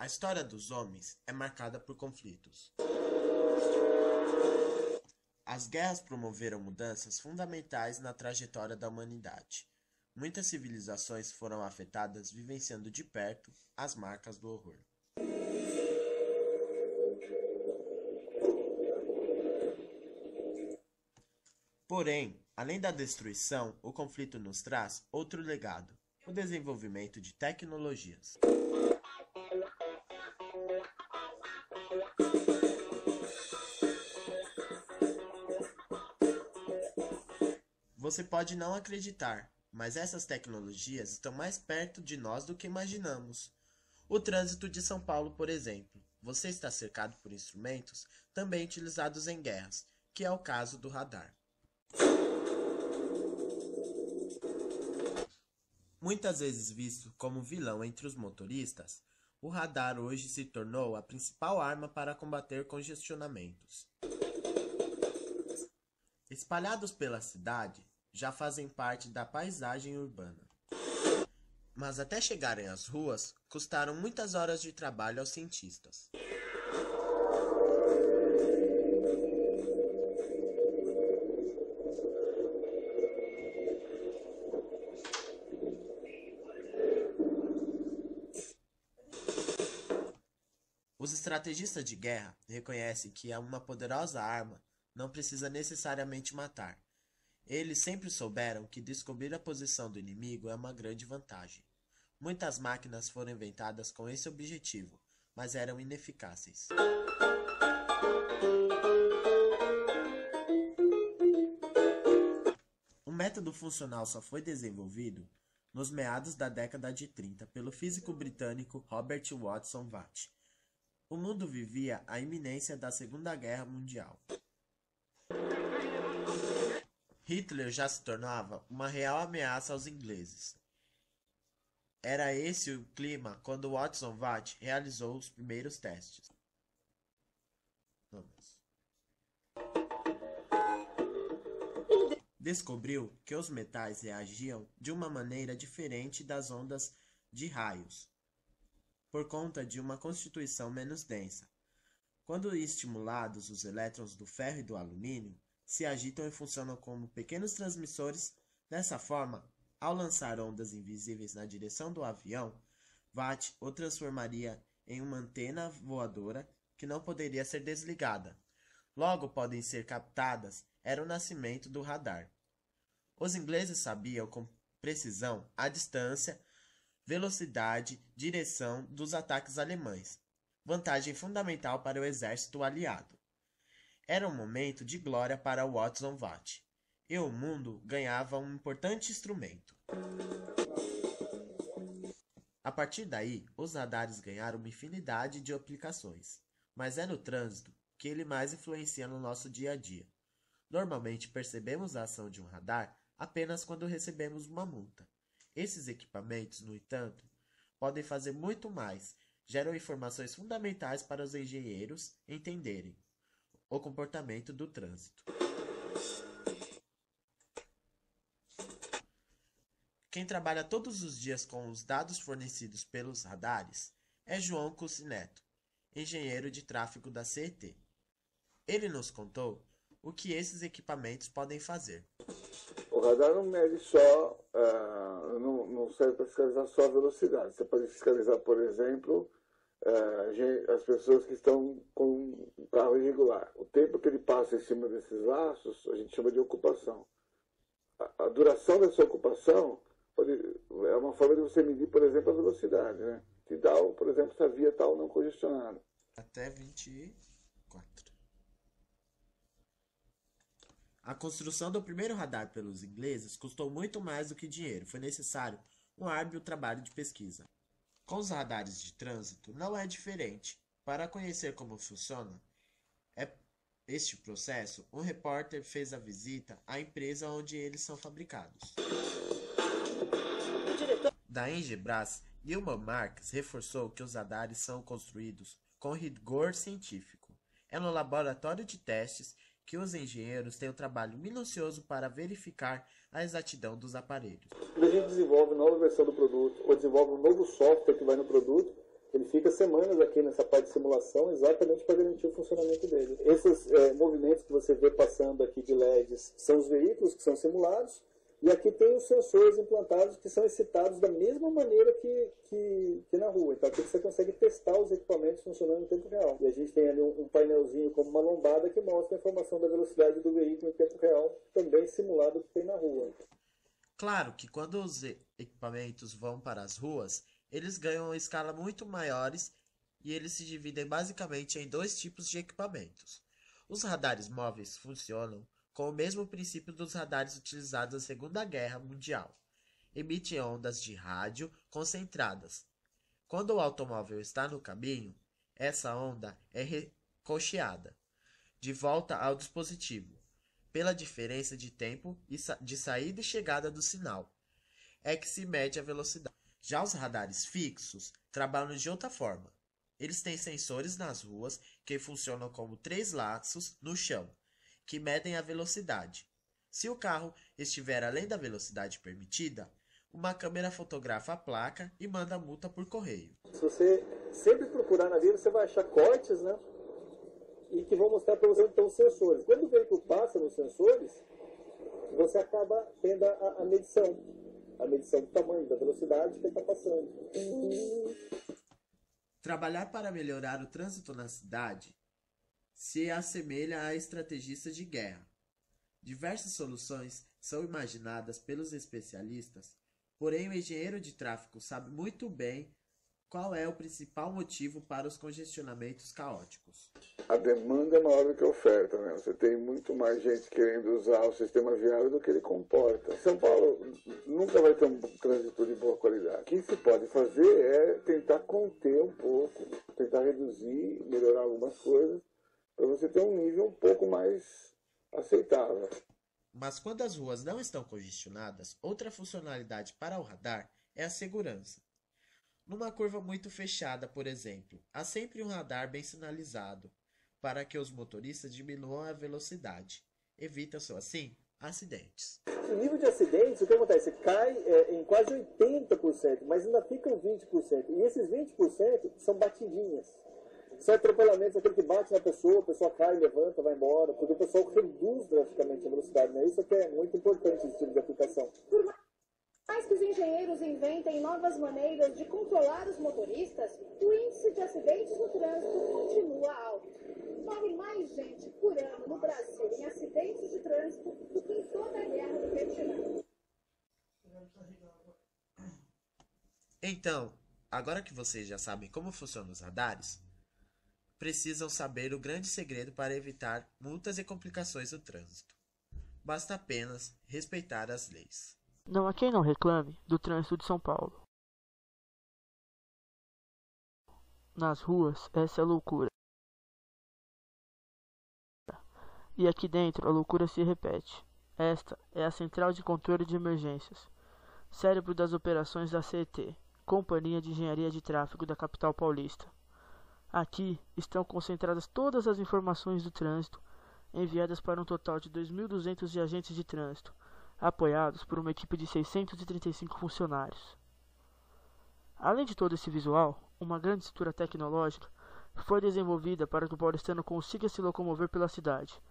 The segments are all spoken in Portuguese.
A história dos homens é marcada por conflitos. As guerras promoveram mudanças fundamentais na trajetória da humanidade. Muitas civilizações foram afetadas vivenciando de perto as marcas do horror. Porém, além da destruição, o conflito nos traz outro legado: o desenvolvimento de tecnologias. Você pode não acreditar, mas essas tecnologias estão mais perto de nós do que imaginamos. O trânsito de São Paulo, por exemplo. Você está cercado por instrumentos também utilizados em guerras, que é o caso do radar. Muitas vezes visto como vilão entre os motoristas, o radar hoje se tornou a principal arma para combater congestionamentos. Espalhados pela cidade, já fazem parte da paisagem urbana. Mas até chegarem às ruas, custaram muitas horas de trabalho aos cientistas. Os estrategistas de guerra reconhecem que uma poderosa arma não precisa necessariamente matar. Eles sempre souberam que descobrir a posição do inimigo é uma grande vantagem. Muitas máquinas foram inventadas com esse objetivo, mas eram ineficazes. O método funcional só foi desenvolvido nos meados da década de 30 pelo físico britânico Robert Watson Watt. O mundo vivia a iminência da Segunda Guerra Mundial. Hitler já se tornava uma real ameaça aos ingleses. Era esse o clima quando Watson Watt realizou os primeiros testes. Descobriu que os metais reagiam de uma maneira diferente das ondas de raios, por conta de uma constituição menos densa. Quando estimulados, os elétrons do ferro e do alumínio se agitam e funcionam como pequenos transmissores. Dessa forma, ao lançar ondas invisíveis na direção do avião, Watt o transformaria em uma antena voadora que não poderia ser desligada. Logo podem ser captadas era o nascimento do radar. Os ingleses sabiam com precisão a distância, velocidade, direção dos ataques alemães, vantagem fundamental para o exército aliado. Era um momento de glória para Watson Watt, e o mundo ganhava um importante instrumento. A partir daí, os radares ganharam uma infinidade de aplicações, mas é no trânsito que ele mais influencia no nosso dia a dia. Normalmente percebemos a ação de um radar apenas quando recebemos uma multa. Esses equipamentos, no entanto, podem fazer muito mais, geram informações fundamentais para os engenheiros entenderem o comportamento do trânsito. Quem trabalha todos os dias com os dados fornecidos pelos radares é João Cucineto, engenheiro de tráfego da CET. Ele nos contou o que esses equipamentos podem fazer. O radar não mede só, não serve para fiscalizar só a velocidade. Você pode fiscalizar, por exemplo, as pessoas que estão com um carro irregular. O tempo que ele passa em cima desses laços, a gente chama de ocupação. A duração dessa ocupação é uma forma de você medir, por exemplo, a velocidade, né? Que dá, por exemplo, se a via está ou não congestionada. Até 24. A construção do primeiro radar pelos ingleses custou muito mais do que dinheiro. Foi necessário um árduo trabalho de pesquisa. Com os radares de trânsito não é diferente. Para conhecer como funciona este processo, um repórter fez a visita à empresa onde eles são fabricados. Da Engebras, Nilman Marques reforçou que os radares são construídos com rigor científico. É no laboratório de testes que os engenheiros têm um trabalho minucioso para verificar a exatidão dos aparelhos. Quando a gente desenvolve nova versão do produto, ou desenvolve um novo software que vai no produto, Ele fica semanas aqui nessa parte de simulação exatamente para garantir o funcionamento dele. Esses movimentos que você vê passando aqui de LEDs são os veículos que são simulados, e aqui tem os sensores implantados que são excitados da mesma maneira que na rua. Então aqui você consegue testar os equipamentos funcionando em tempo real. E a gente tem ali um painelzinho como uma lombada que mostra a informação da velocidade do veículo em tempo real, também simulado o que tem na rua. Claro que quando os equipamentos vão para as ruas, eles ganham escala muito maiores e eles se dividem basicamente em dois tipos de equipamentos. Os radares móveis funcionam com o mesmo princípio dos radares utilizados na Segunda Guerra Mundial. Emitem ondas de rádio concentradas. Quando o automóvel está no caminho, essa onda é ricocheada de volta ao dispositivo, pela diferença de tempo de saída e chegada do sinal, é que se mede a velocidade. Já os radares fixos trabalham de outra forma. Eles têm sensores nas ruas que funcionam como 3 laços no chão, que medem a velocidade. Se o carro estiver além da velocidade permitida, uma câmera fotografa a placa e manda a multa por correio. Se você sempre procurar na vida, você vai achar cortes, né? E que vão mostrar para você então os sensores. Quando o veículo passa nos sensores, você acaba tendo a medição do tamanho, da velocidade que ele está passando. Trabalhar para melhorar o trânsito na cidade se assemelha a estrategistas de guerra. Diversas soluções são imaginadas pelos especialistas, porém o engenheiro de tráfego sabe muito bem qual é o principal motivo para os congestionamentos caóticos. A demanda é maior do que a oferta, né? Você tem muito mais gente querendo usar o sistema viário do que ele comporta. São Paulo nunca vai ter um trânsito de boa qualidade. O que se pode fazer é tentar conter um pouco, tentar reduzir, melhorar algumas coisas, para você ter um nível um pouco mais aceitável. Mas quando as ruas não estão congestionadas, outra funcionalidade para o radar é a segurança. Numa curva muito fechada, por exemplo, há sempre um radar bem sinalizado para que os motoristas diminuam a velocidade. Evita-se assim acidentes. O nível de acidentes, o que acontece? Cai em quase 80%, mas ainda ficam 20%. E esses 20% são batidinhas. São atropelamentos, aquele que bate na pessoa, a pessoa cai, levanta, vai embora, porque o pessoal reduz drasticamente a velocidade, né? Isso que é muito importante esse tipo de aplicação. Por mais que os engenheiros inventem novas maneiras de controlar os motoristas, o índice de acidentes no trânsito continua alto. Morre mais gente por ano no Brasil em acidentes de trânsito do que em toda a guerra do Vietnã. Então, agora que vocês já sabem como funcionam os radares, precisam saber o grande segredo para evitar multas e complicações no trânsito. Basta apenas respeitar as leis. Não há quem não reclame do trânsito de São Paulo. Nas ruas, essa é a loucura. E aqui dentro, a loucura se repete. Esta é a Central de Controle de Emergências, cérebro das operações da CET, Companhia de Engenharia de Tráfego da capital paulista. Aqui estão concentradas todas as informações do trânsito, enviadas para um total de 2.200 agentes de trânsito, apoiados por uma equipe de 635 funcionários. Além de todo esse visual, uma grande estrutura tecnológica foi desenvolvida para que o paulistano consiga se locomover pela cidade,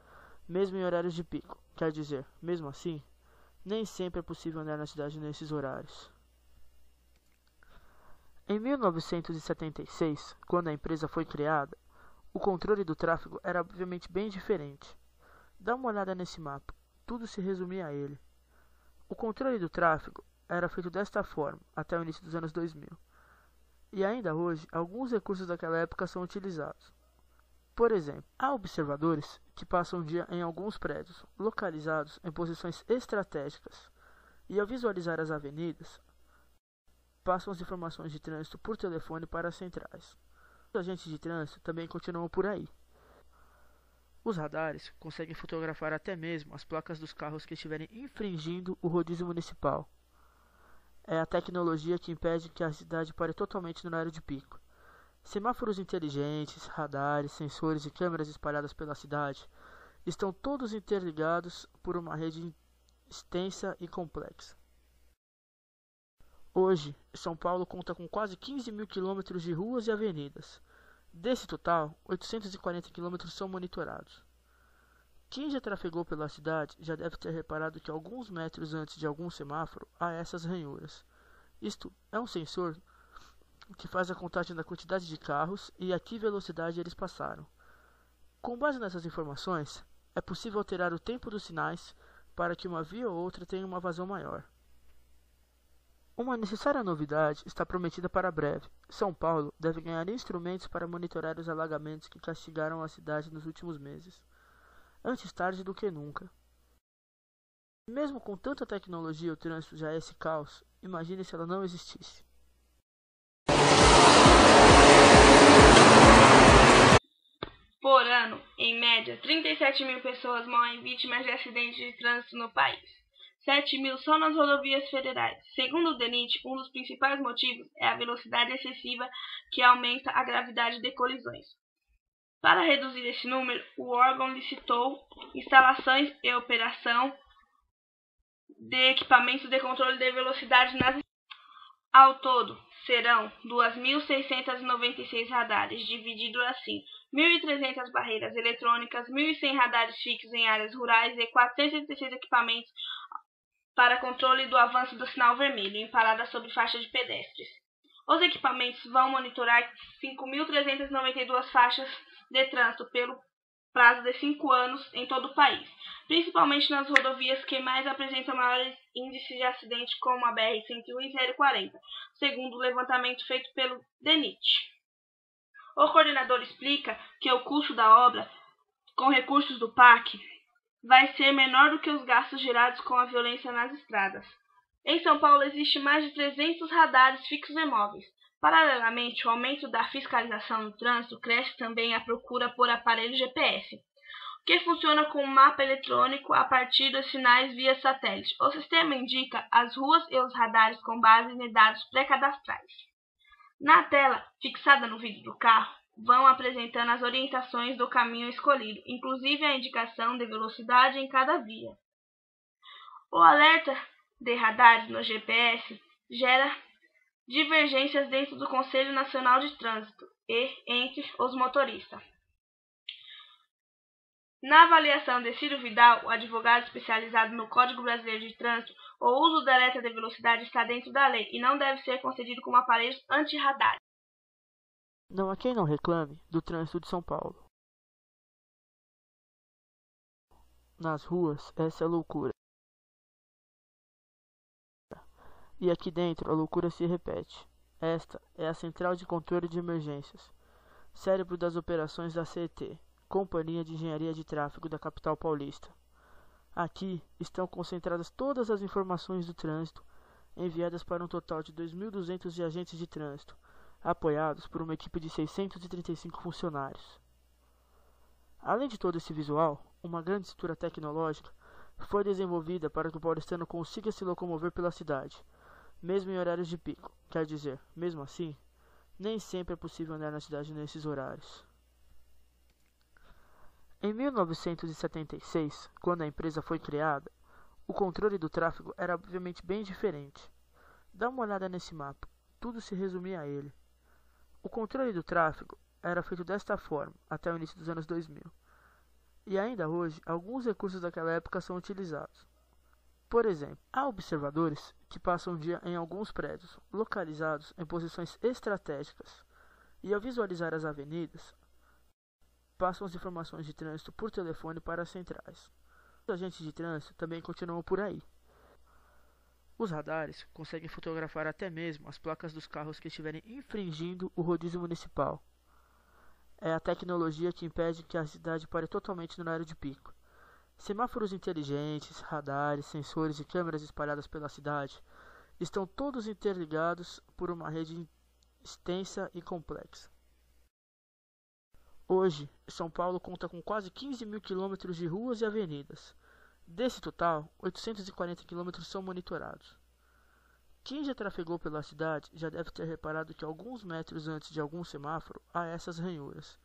mesmo em horários de pico. Quer dizer, mesmo assim, nem sempre é possível andar na cidade nesses horários. Em 1976, quando a empresa foi criada, o controle do tráfego era obviamente bem diferente. Dá uma olhada nesse mapa, tudo se resumia a ele. O controle do tráfego era feito desta forma até o início dos anos 2000. E ainda hoje, alguns recursos daquela época são utilizados. Por exemplo, há observadores que passam o dia em alguns prédios, localizados em posições estratégicas, e ao visualizar as avenidas, passam as informações de trânsito por telefone para as centrais. Os agentes de trânsito também continuam por aí. Os radares conseguem fotografar até mesmo as placas dos carros que estiverem infringindo o rodízio municipal. É a tecnologia que impede que a cidade pare totalmente no horário de pico. Semáforos inteligentes, radares, sensores e câmeras espalhadas pela cidade estão todos interligados por uma rede extensa e complexa. Hoje, São Paulo conta com quase 15 mil quilômetros de ruas e avenidas. Desse total, 840 quilômetros são monitorados. Quem já trafegou pela cidade já deve ter reparado que alguns metros antes de algum semáforo há essas ranhuras. Isto é um sensor que faz a contagem da quantidade de carros e a que velocidade eles passaram. Com base nessas informações, é possível alterar o tempo dos sinais para que uma via ou outra tenha uma vazão maior. Uma necessária novidade está prometida para breve. São Paulo deve ganhar instrumentos para monitorar os alagamentos que castigaram a cidade nos últimos meses. Antes tarde do que nunca. Mesmo com tanta tecnologia, o trânsito já é esse caos. Imagine se ela não existisse. Por ano, em média, 37 mil pessoas morrem vítimas de acidentes de trânsito no país. 7 mil só nas rodovias federais. Segundo o DENIT, um dos principais motivos é a velocidade excessiva que aumenta a gravidade de colisões. Para reduzir esse número, o órgão licitou instalações e operação de equipamentos de controle de velocidade nas estradas. Ao todo, serão 2.696 radares, divididos assim: 1.300 barreiras eletrônicas, 1.100 radares fixos em áreas rurais e 436 equipamentos para controle do avanço do sinal vermelho em paradas sobre faixa de pedestres. Os equipamentos vão monitorar 5.392 faixas de trânsito pelo prazo de 5 anos em todo o país, principalmente nas rodovias que mais apresentam maiores índices de acidente, como a BR-101 e 040, segundo o levantamento feito pelo DENIT. O coordenador explica que o custo da obra, com recursos do PAC, vai ser menor do que os gastos gerados com a violência nas estradas. Em São Paulo existe mais de 300 radares fixos e móveis. Paralelamente, o aumento da fiscalização no trânsito cresce também a procura por aparelhos GPS, que funciona com um mapa eletrônico a partir dos sinais via satélite. O sistema indica as ruas e os radares com base em dados pré-cadastrais. Na tela, fixada no vidro do carro, vão apresentando as orientações do caminho escolhido, inclusive a indicação de velocidade em cada via. O alerta de radares no GPS gera divergências dentro do Conselho Nacional de Trânsito e entre os motoristas. Na avaliação de Ciro Vidal, o advogado especializado no Código Brasileiro de Trânsito, o uso do alerta de velocidade está dentro da lei e não deve ser concedido como aparelhos anti-radar. Não há quem não reclame do trânsito de São Paulo. Nas ruas, essa é a loucura. E aqui dentro, a loucura se repete. Esta é a Central de Controle de Emergências, cérebro das operações da CET, Companhia de Engenharia de Tráfego da capital paulista. Aqui estão concentradas todas as informações do trânsito, enviadas para um total de 2.200 agentes de trânsito, apoiados por uma equipe de 635 funcionários. Além de todo esse visual, uma grande estrutura tecnológica foi desenvolvida para que o paulistano consiga se locomover pela cidade, mesmo em horários de pico. Quer dizer, mesmo assim, nem sempre é possível andar na cidade nesses horários. Em 1976, quando a empresa foi criada, o controle do tráfego era obviamente bem diferente. Dá uma olhada nesse mapa, tudo se resumia a ele. O controle do tráfego era feito desta forma até o início dos anos 2000. E ainda hoje, alguns recursos daquela época são utilizados. Por exemplo, há observadores que passam o dia em alguns prédios, localizados em posições estratégicas, e ao visualizar as avenidas, passam as informações de trânsito por telefone para as centrais. Os agentes de trânsito também continuam por aí. Os radares conseguem fotografar até mesmo as placas dos carros que estiverem infringindo o rodízio municipal. É a tecnologia que impede que a cidade pare totalmente no horário de pico. Semáforos inteligentes, radares, sensores e câmeras espalhadas pela cidade estão todos interligados por uma rede extensa e complexa. Hoje, São Paulo conta com quase 15 mil quilômetros de ruas e avenidas. Desse total, 840 quilômetros são monitorados. Quem já trafegou pela cidade já deve ter reparado que alguns metros antes de algum semáforo há essas ranhuras.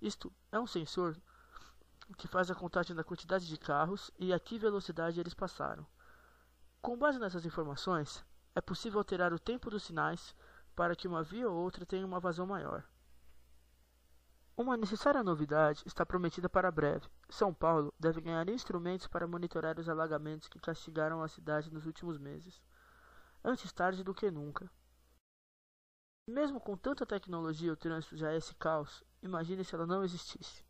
Isto é um sensor que faz a contagem da quantidade de carros e a que velocidade eles passaram. Com base nessas informações, é possível alterar o tempo dos sinais para que uma via ou outra tenha uma vazão maior. Uma necessária novidade está prometida para breve. São Paulo deve ganhar instrumentos para monitorar os alagamentos que castigaram a cidade nos últimos meses. Antes tarde do que nunca. Mesmo com tanta tecnologia, o trânsito já é esse caos. Imagine se ela não existisse.